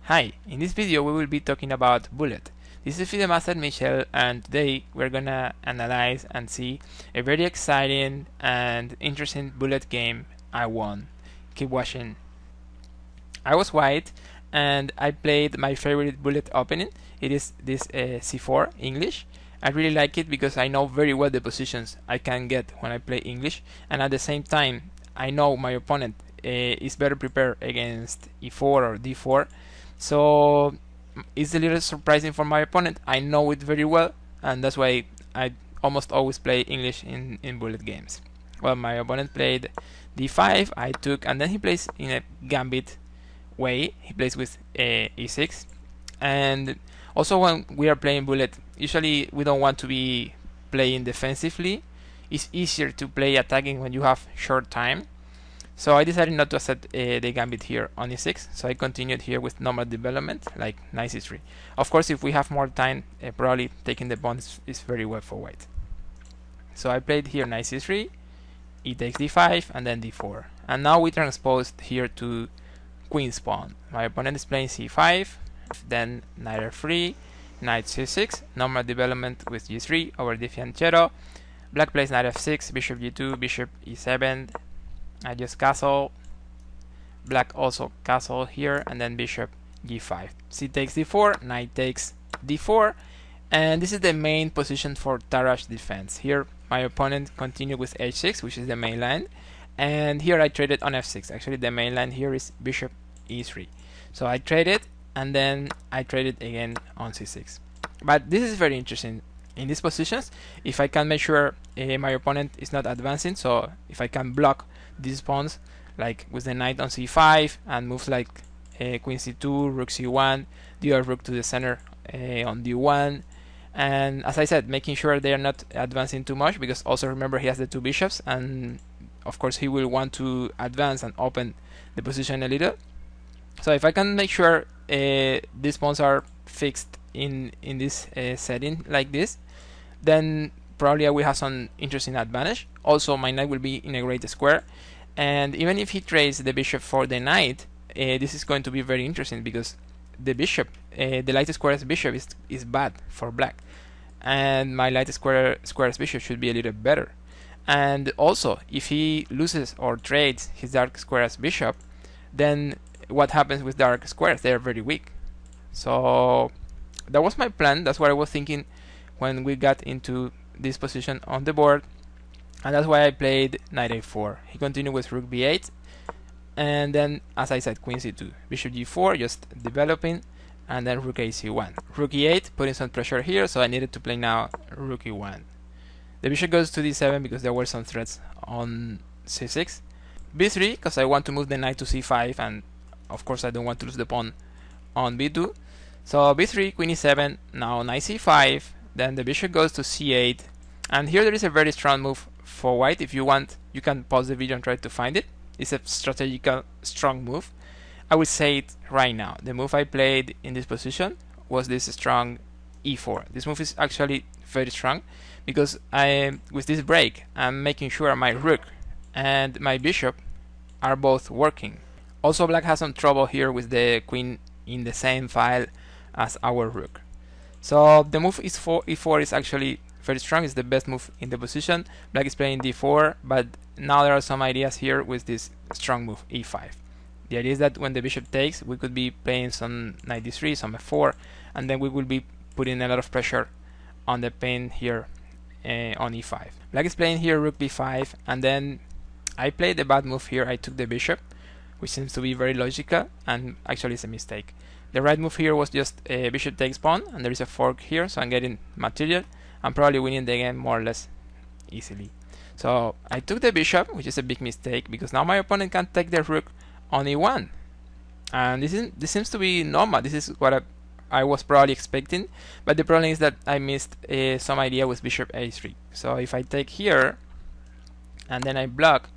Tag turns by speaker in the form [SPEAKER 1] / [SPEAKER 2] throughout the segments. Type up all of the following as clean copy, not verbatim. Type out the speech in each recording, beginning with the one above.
[SPEAKER 1] Hi, in this video we will be talking about bullet. This is the Master Michel, and today we're gonna analyze and see a very exciting and interesting bullet game I won. Keep watching. I was white and I played my favorite bullet opening. It is this C4 English. I really like it because I know very well the positions I can get when I play English, and at the same time I know my opponent is better prepared against E4 or D4. So it's a little surprising for my opponent. I know it very well, and that's why I almost always play English in bullet games. Well, my opponent played D5, I took, and then he plays in a gambit way. He plays with E6, and also when we are playing bullet, usually we don't want to be playing defensively. It's easier to play attacking when you have short time. So I decided not to accept the gambit here on e6, so I continued here with normal development, like knight c3. Of course, if we have more time, probably taking the pawn is very well for white. So I played here knight c3, e takes d5, and then d4. And now we transposed here to queen's pawn. My opponent is playing c5, then knight f3, knight c6, normal development with g3 over the fianchetto. Black plays knight f6, bishop g2, bishop e7, I just castle, black also castle here, and then bishop g5. C takes d4, knight takes d4, and this is the main position for Tarrasch defense. Here my opponent continued with h6, which is the main line, and here I traded on f6. Actually the main line here is bishop e3. So I traded, and then I traded again on c6. But this is very interesting. In these positions, if I can make sure my opponent is not advancing, so if I can block these pawns, like with the knight on c5 and moves like queen c2, rook c1, the other rook to the center on d1, and as I said, making sure they are not advancing too much, because also remember he has the two bishops, and of course he will want to advance and open the position a little. So if I can make sure these pawns are fixed in this setting like this, then probably I will have some interesting advantage. Also, my knight will be in a great square, and even if he trades the bishop for the knight, this is going to be very interesting, because the bishop, the light square's bishop is bad for black, and my light square's bishop should be a little better. And also, if he loses or trades his dark square's bishop, then what happens with dark squares? They are very weak. So that was my plan. That's what I was thinking when we got into this position on the board, and that's why I played knight a4. He continued with rook b8, and then, as I said, queen c2, bishop g4, just developing, and then rook ac1, rook e8, putting some pressure here, so I needed to play now rook e1. The bishop goes to d7 because there were some threats on c6, b3 because I want to move the knight to c5, and of course I don't want to lose the pawn on b2. So b3, queen e7, now knight c5, then the bishop goes to c8, and here there is a very strong move for white. If you want, you can pause the video and try to find it. It's a strategical strong move. I will say it right now. The move I played in this position was this strong e4. This move is actually very strong because with this break I'm making sure my rook and my bishop are both working. Also, black has some trouble here with the queen in the same file as our rook. So the move is e4 is actually very strong. It's the best move in the position. Black is playing d4, but now there are some ideas here with this strong move e5. The idea is that when the bishop takes, we could be playing some knight d3, some f4, and then we will be putting a lot of pressure on the pawn here on e5. Black is playing here rook b5, and then I played the bad move here. I took the bishop, which seems to be very logical, and actually it's a mistake. The right move here was just bishop takes pawn, and there is a fork here, so I'm getting material. I'm probably winning the game more or less easily. So I took the bishop, which is a big mistake, because now my opponent can take the rook on e1, and this seems to be normal. This is what I was probably expecting, but the problem is that I missed some idea with bishop a3. So if I take here and then I block,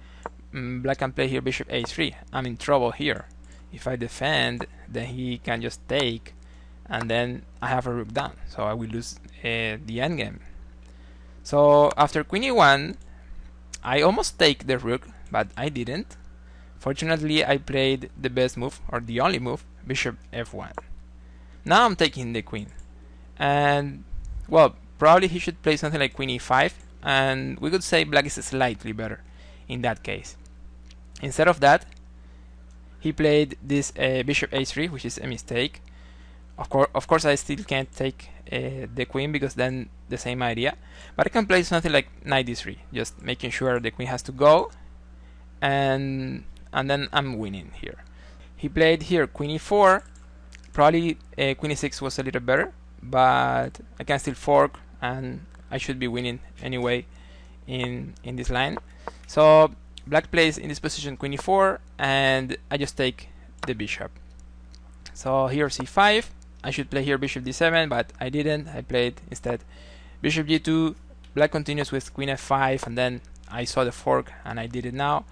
[SPEAKER 1] black can play here bishop a3. I'm in trouble here. If I defend, then he can just take, and then I have a rook down, so I will lose the endgame. So after queen e1, I almost take the rook, but I didn't. Fortunately, I played the best move, or the only move, bishop f1. Now I'm taking the queen, and well, probably he should play something like queen e5, and we could say black is slightly better in that case. Instead of that, he played this bishop a3, which is a mistake. Of course, I still can't take the queen because then the same idea. But I can play something like knight d3, just making sure the queen has to go, and then I'm winning here. He played here queen e4. Probably queen e6 was a little better, but I can still fork, and I should be winning anyway in this line. So black plays in this position queen e4, and I just take the bishop. So here c5. I should play here bishop d7, but I didn't. I played instead bishop g2. Black continues with queen f5, and then I saw the fork, and I did it now.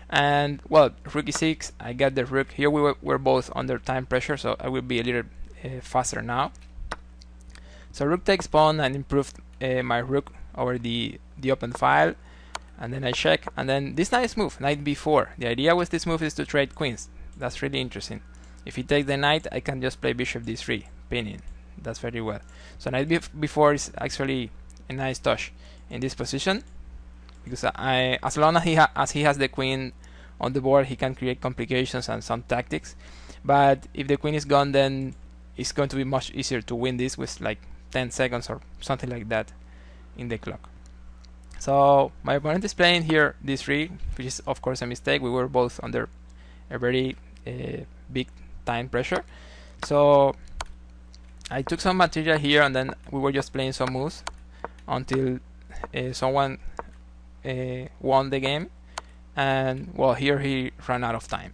[SPEAKER 1] And well, rook e6. I got the rook. Here we're both under time pressure, so I will be a little faster now. So rook takes pawn and improved my rook over the open file. And then I check, and then this nice move, knight b4. The idea with this move is to trade queens. That's really interesting. If he takes the knight, I can just play bishop d3, pinning. That's very well. So knight b4 is actually a nice touch in this position, because as long as he has the queen on the board, he can create complications and some tactics. But if the queen is gone, then it's going to be much easier to win this with like 10 seconds or something like that in the clock. So my opponent is playing here d3, which is of course a mistake. We were both under a very big time pressure. So I took some material here, and then we were just playing some moves until someone won the game. And well, here he ran out of time.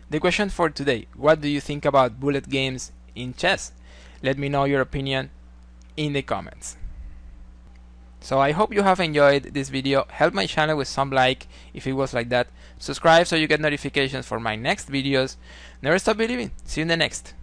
[SPEAKER 1] The question for today: what do you think about bullet games in chess? Let me know your opinion in the comments. So I hope you have enjoyed this video. Help my channel with some like if it was like that. Subscribe so you get notifications for my next videos. Never stop believing. See you in the next.